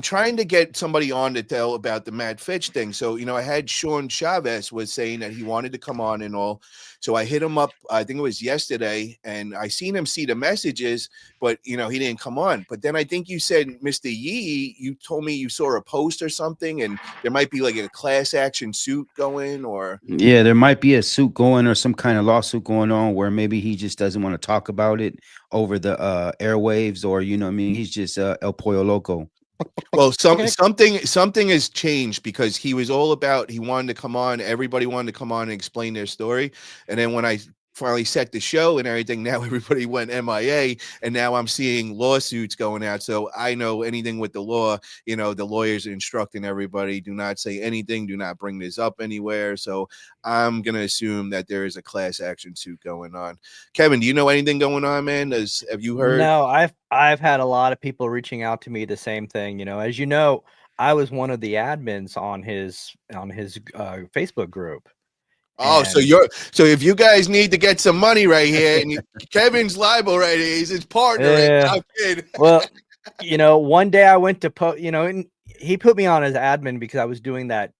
trying to get somebody on to tell about the Matt Fitch thing. So, I had Sean Chavez was saying that he wanted to come on and all. So I hit him up, I think it was yesterday, and I seen him see the messages, but he didn't come on. But then I think you said, Mr. Yee, you told me you saw a post or something, and there might be like a class action suit going, or Yeah, there might be a suit going or some kind of lawsuit going on where maybe he just doesn't want to talk about it over the airwaves, or what I mean, he's just El Pollo Loco. well, Okay. something has changed because he was all about he wanted to come on, everybody wanted to come on and explain their story, and then when I finally set the show and everything, now everybody went MIA, and now I'm seeing lawsuits going out. So I know anything with the law, the lawyers are instructing everybody, do not say anything, do not bring this up anywhere. So I'm gonna assume that there is a class action suit going on. Kevin, do you know anything going on, man? Have you heard? No, I've had a lot of people reaching out to me the same thing. As you know, I was one of the admins on his Facebook group, Oh, so and so if you guys need to get some money right here, and Kevin's liable right here, he's his partner. Right? yeah. I'm kidding. Well, one day I went to and he put me on as admin because I was doing that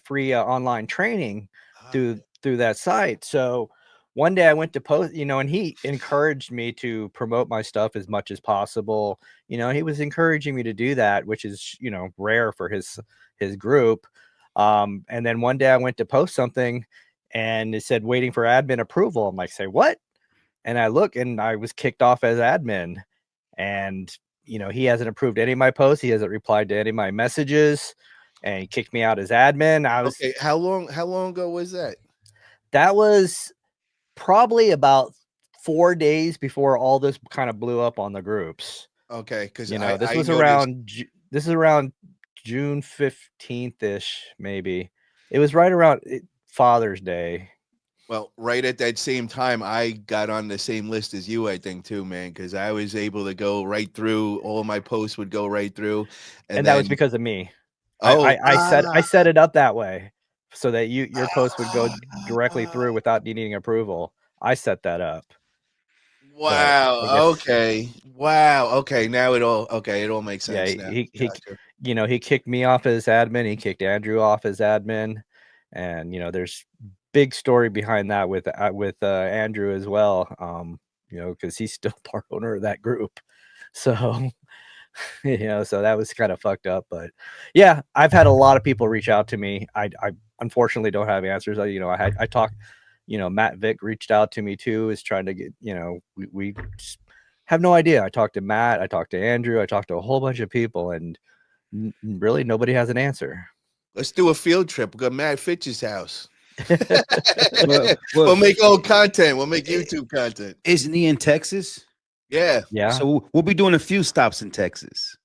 free online training through that site. So one day I went to post, and he encouraged me to promote my stuff as much as possible. He was encouraging me to do that, which is, rare for his group. And then one day I went to post something and it said waiting for admin approval. I'm like, say what? And I look and I was kicked off as admin. And he hasn't approved any of my posts. He hasn't replied to any of my messages, and he kicked me out as admin. Okay, how long ago was that? That was probably about 4 days before all this kind of blew up on the groups. Okay, because this I was noticed. around June 15th ish, maybe. It was right around Father's Day. Well, right at that same time, I got on the same list as you, I think, too, man, because I was able to go right through. All my posts would go right through, and And that was then because of me. oh, I set it up that way so that your post would go directly ah, through without needing approval. I set that up, but I wow, guess okay, wow, okay, now it all makes yeah, sense now. Gotcha. he kicked me off as admin. He kicked Andrew off as admin, and there's big story behind that with Andrew as well. Because he's still part owner of that group, so. So that was kind of fucked up, but yeah, I've had a lot of people reach out to me. I unfortunately don't have answers. I talked, Matt Vick reached out to me too, is trying to get, we just have no idea. I talked to Matt, I talked to Andrew, I talked to a whole bunch of people, and really nobody has an answer. Let's do a field trip. We'll go to Matt Fitch's house. Well, We'll well, make old content. We'll make YouTube content. isn't he in Texas? Yeah. Yeah. So we'll be doing a few stops in Texas.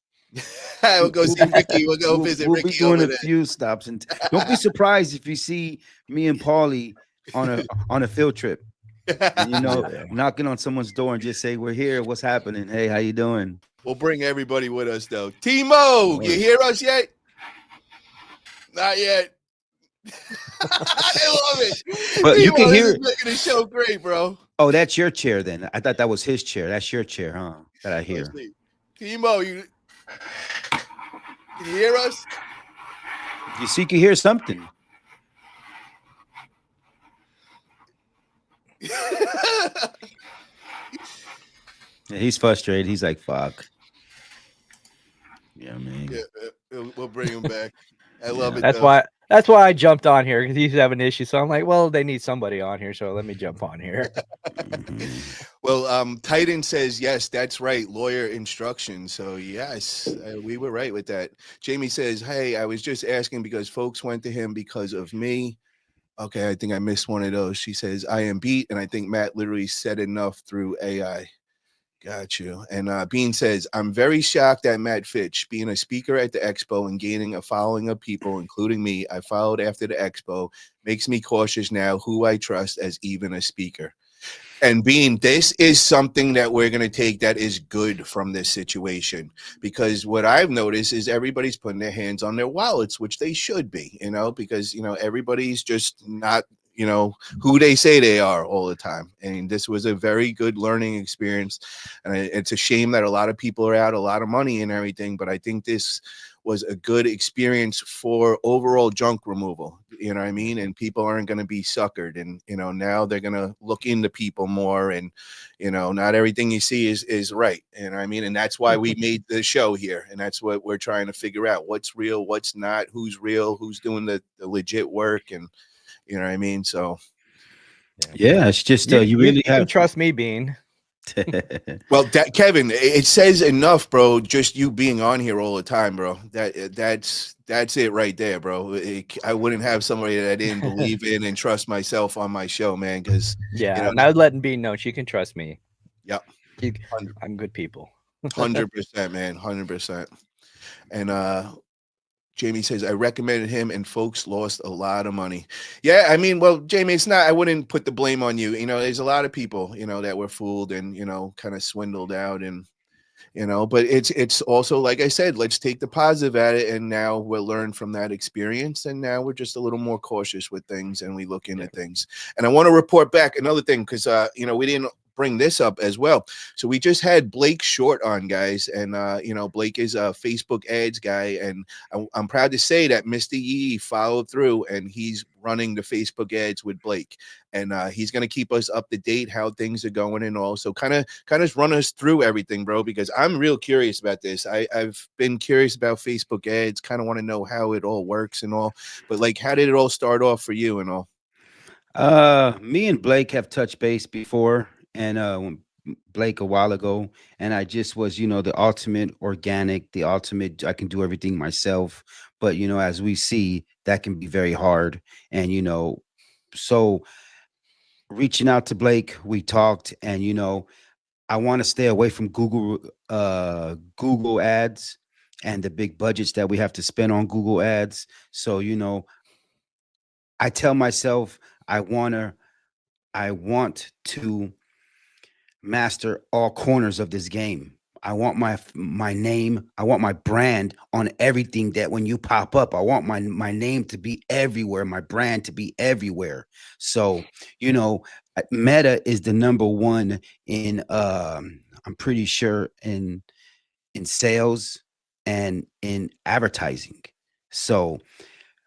We'll go see Ricky. We'll go visit We'll be Ricky doing over a there. few stops, and don't be surprised if you see me and Paulie on a field trip, and Yeah. knocking on someone's door and just say, "We're here. What's happening? Hey, how you doing?" We'll bring everybody with us, though. Timo, you hear us yet? Not yet. I love it. But you Timo, can this hear is it. making the show great, bro. Oh, that's your chair then. I thought that was his chair. That's your chair, huh? That I Let's hear. see. Timo, can you hear us? You see, you can hear something. Yeah, he's frustrated. He's like, "Fuck." Yeah, man. We'll bring him back. I love Yeah. it, though. That's why I jumped on here, because he's having issues. So I'm like, well, they need somebody on here, so let me jump on here. Mhm. Well, Titan says yes, that's right. Lawyer instruction. So yes, we were right with that. Jamie says, "Hey, I was just asking because folks went to him because of me." Okay, I think I missed one of those. She says, "I am beat," and I think Matt literally said enough through AI. Got you. And Bean says, "I'm very shocked at Matt Fitch being a speaker at the expo and gaining a following of people, including me. I followed after the expo. Makes me cautious now who I trust as even a speaker." And Bean, this is something that we're going to take that is good from this situation, because what I've noticed is everybody's putting their hands on their wallets, which they should be, because, everybody's just not, who they say they are all the time. And this was a very good learning experience. And it's a shame that a lot of people are out a lot of money and everything. But I think this was a good experience for overall junk removal. You know what I mean? And people aren't going to be suckered. And, you know, now they're going to look into people more. And, you know, not everything you see is right. You know what I mean? And that's why we made the show here. And that's what we're trying to figure out: what's real, what's not, who's real, who's doing the legit work. And, you know what I mean? So, Yeah, it's just You, you you really can have. trust me, Bean. well, Kevin, it says enough, bro. Just you being on here all the time, bro. That's it right there, bro. I wouldn't have somebody that I didn't believe in and trust myself on my show, man. Because Yeah, you know, and I was letting Bean know she can trust me. yeah, I'm good people. 100%, man, 100%. And Jamie says, I recommended him and folks lost a lot of money. Yeah, I mean, well, Jamie, it's not, I wouldn't put the blame on you. You know, there's a lot of people, you know, that were fooled and, you know, kind of swindled out. And, you know, but it's also, like I said, let's take the positive at it. And now we'll learn from that experience. And now we're just a little more cautious with things and we look into things. And I want to report back another thing, because, you know, we didn't bring this up as well. So we just had Blake Short on, guys. And, you know, Blake is a Facebook ads guy. And I'm proud to say that Mr. Yee followed through and he's running the Facebook ads with Blake. And he's going to keep us up to date how things are going and all. So kind of run us through everything, bro, because I'm real curious about this. I've been curious about Facebook ads, kind of want to know how it all works and all. But like, how did it all start off for you and all? Me and Blake have touched base before, and when Blake a while ago, and I just was, you know, the ultimate organic, the ultimate, I can do everything myself. But, you know, as we see, that can be very hard. And, you know, so reaching out to Blake, we talked, and, you know, I want to stay away from Google ads and the big budgets that we have to spend on Google ads. So, you know, I tell myself I want to master all corners of this game. I want my name, I want my brand on everything, that when you pop up, I want my name to be everywhere, my brand to be everywhere. So, you know, Meta is the number one in I'm pretty sure in sales and in advertising. So,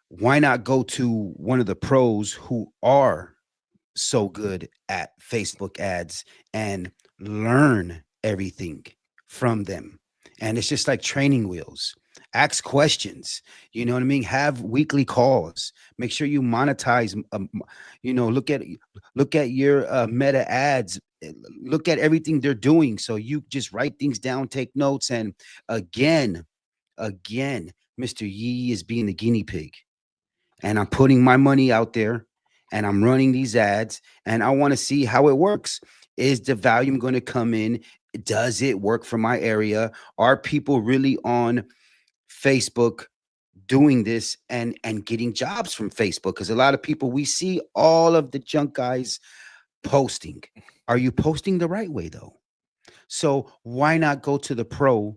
why not go to one of the pros who are so good at Facebook ads and learn everything from them? And it's just like training wheels. Ask questions, you know what I mean? Have weekly calls. Make sure you monetize. You know, look at your Meta ads. Look at everything they're doing. So you just write things down, take notes, and again, Mr. Yee is being the guinea pig, and I'm putting my money out there and I'm running these ads and I want to see how it works. Is the volume going to come in? Does it work for my area? Are people really on Facebook doing this and getting jobs from Facebook? Because a lot of people, we see all of the junk guys posting. Are you posting the right way though? So why not go to the pro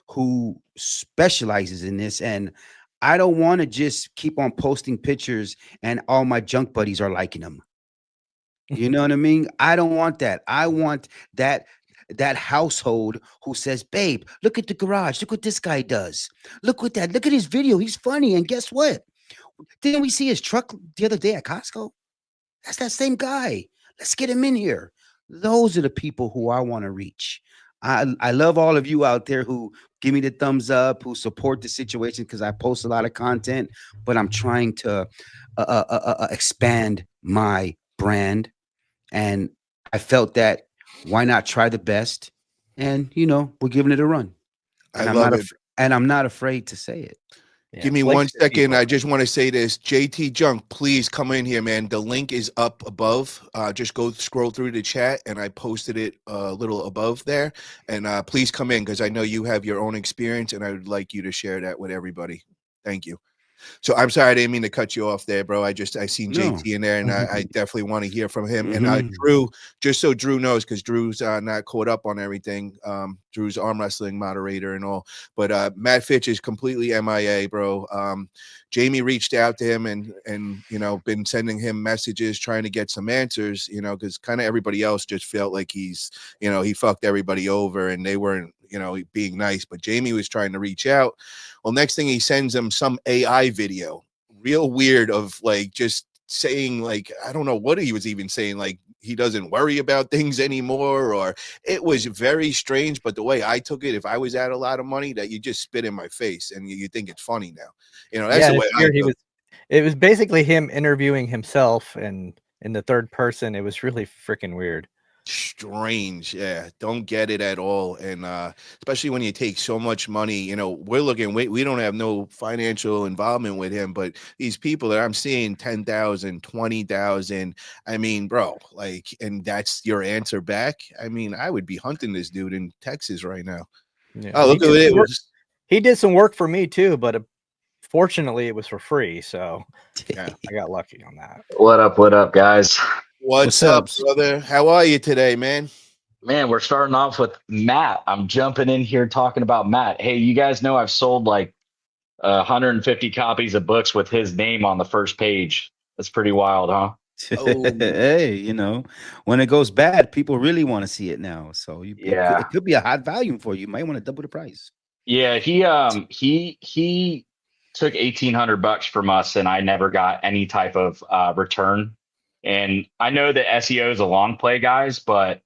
who specializes in this? And I don't want to just keep on posting pictures and all my junk buddies are liking them. You know what I mean? I don't want that. I want that household who says, "Babe, look at the garage. Look what this guy does. Look what that. Look at his video. He's funny." And guess what? Didn't we see his truck the other day at Costco? That's that same guy. Let's get him in here. Those are the people who I want to reach. I love all of you out there who give me the thumbs up, who support the situation, because I post a lot of content, but I'm trying to expand my brand. And I felt that why not try the best? And you know, we're giving it a run. I And love it. I'm not afraid to say it. Yeah, Give me Blake's 1 good second. people. I just want to say this. JT Junk, please come in here, man. The link is up above. Just go scroll through the chat, and I posted it a little above there. And please come in, because I know you have your own experience, and I would like you to share that with everybody. Thank you. So I'm sorry, I didn't mean to cut you off there, bro. I seen No. JT in there, and I definitely want to hear from him. And Mhm. Drew, just so Drew knows, because Drew's not caught up on everything. Drew's arm wrestling moderator and all. But Matt Fitch is completely MIA, bro. Jamie reached out to him and been sending him messages trying to get some answers, because kind of everybody else just felt like he's, he fucked everybody over and they weren't, being nice. But Jamie was trying to reach out. Well, next thing he sends him some AI video, real weird, of like just saying, like, I don't know what he was even saying, like he doesn't worry about things anymore, or it was very strange. But the way I took it, if I was out a lot of money, that you just spit in my face and you think it's funny now, that's the way I took it. It was basically him interviewing himself and in the third person. It was really freaking weird. Strange. Yeah, don't get it at all. And especially when you take so much money, we're looking, we don't have no financial involvement with him, but these people that I'm seeing 10,000, 20,000, I mean, bro, like, and that's your answer back. I mean, I would be hunting this dude in Texas right now. Yeah, oh, look at it. He did some work for me too, but fortunately it was for free, so yeah, I got lucky on that. What up, guys? What's up, brother? How are you today, man? Man, we're starting off with Matt. I'm jumping in here talking about Matt. Hey, you guys know I've sold like 150 copies of books with his name on the first page. That's pretty wild, huh? Oh. Hey, when it goes bad, people really want to see it now. So it could be a hot volume for you. You might want to double the price. Yeah, he took $1,800 from us, and I never got any type of return. And I know that SEO is a long play, guys, but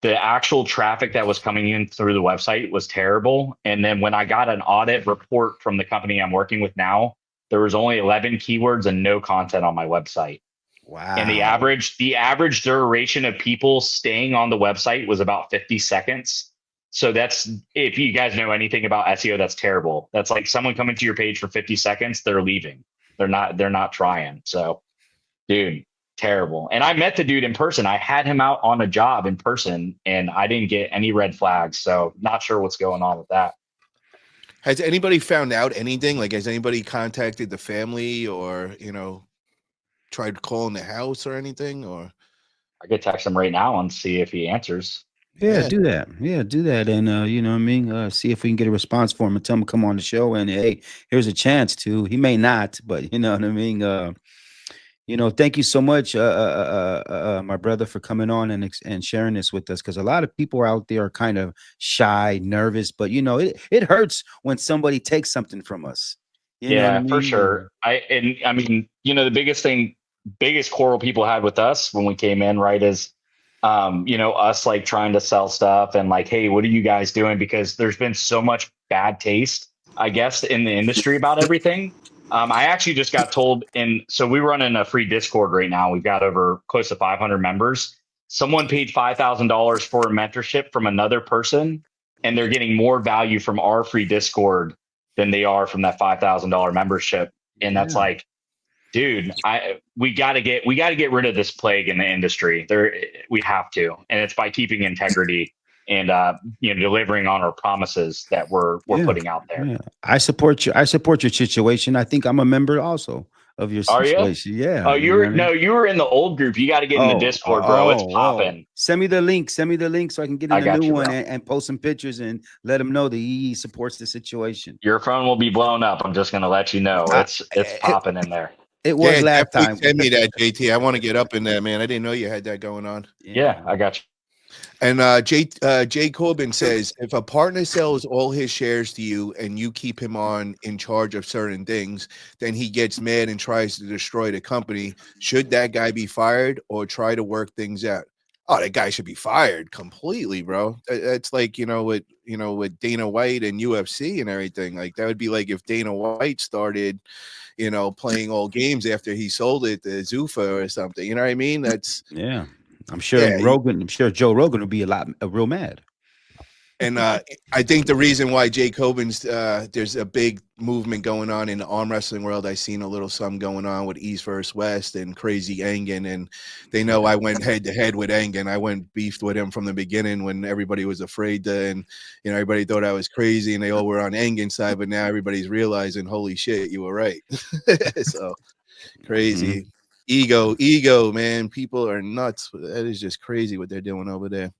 the actual traffic that was coming in through the website was terrible. And then when I got an audit report from the company I'm working with now, there was only 11 keywords and no content on my website. Wow. And the average duration of people staying on the website was about 50 seconds. So that's, if you guys know anything about SEO, that's terrible. That's like someone coming to your page for 50 seconds, they're leaving. They're not trying. So, dude, terrible. And I met the dude in person. I had him out on a job in person and I didn't get any red flags. So not sure what's going on with that. Has anybody found out anything? Like, has anybody contacted the family or, tried calling the house or anything? Or I could text him right now and see if he answers. Yeah, do that. Yeah, do that. And you know what I mean? See if we can get a response for him and tell him to come on the show. And hey, here's a chance to. He may not, but you know what I mean? Thank you so much, my brother, for coming on and sharing this with us, because a lot of people out there are kind of shy, nervous, but it hurts when somebody takes something from us. You know what I mean? For sure. I mean, the biggest quarrel people had with us when we came in, right, is us like trying to sell stuff and like, hey, what are you guys doing? Because there's been so much bad taste, I guess, in the industry about everything. I actually just got told so we run in a free Discord right now. We've got over close to 500 members. Someone paid $5,000 for a mentorship from another person, and they're getting more value from our free Discord than they are from that $5,000 membership. And that's like, dude, we got to get rid of this plague in the industry. We have to, and it's by keeping integrity and delivering on our promises that we're putting out there. Yeah. I support you. I support your situation. I think I'm a member also of your situation. Yeah. Oh, you were in the old group. You got to get in the Discord, bro. It's popping. Send me the link. Send me the link so I can get in the new one and post some pictures and let them know the Yee Yee supports the situation. Your phone will be blown up. I'm just gonna let you know. It's popping in there. It was last time. Send me that, JT. I want to get up in there, man. I didn't know you had that going on. Yeah, I got you. And Jay Corbin says, if a partner sells all his shares to you and you keep him on in charge of certain things, then he gets mad and tries to destroy the company. Should that guy be fired or try to work things out? Oh, that guy should be fired completely, bro. That's like, with Dana White and UFC and everything. Like, that would be like if Dana White started, playing all games after he sold it to Zuffa or something. You know what I mean? That's I'm sure Joe Rogan would be real mad. And I think the reason why Jay Coben's there's a big movement going on in the arm wrestling world. I seen a little something going on with East versus West and Crazy Engen, and they know I went head to head with Engen. I went beefed with him from the beginning when everybody was afraid to, and everybody thought I was crazy, and they all were on Engen's side. But now everybody's realizing, holy shit, you were right. So crazy. Ego, man. People are nuts. That is just crazy what they're doing over there.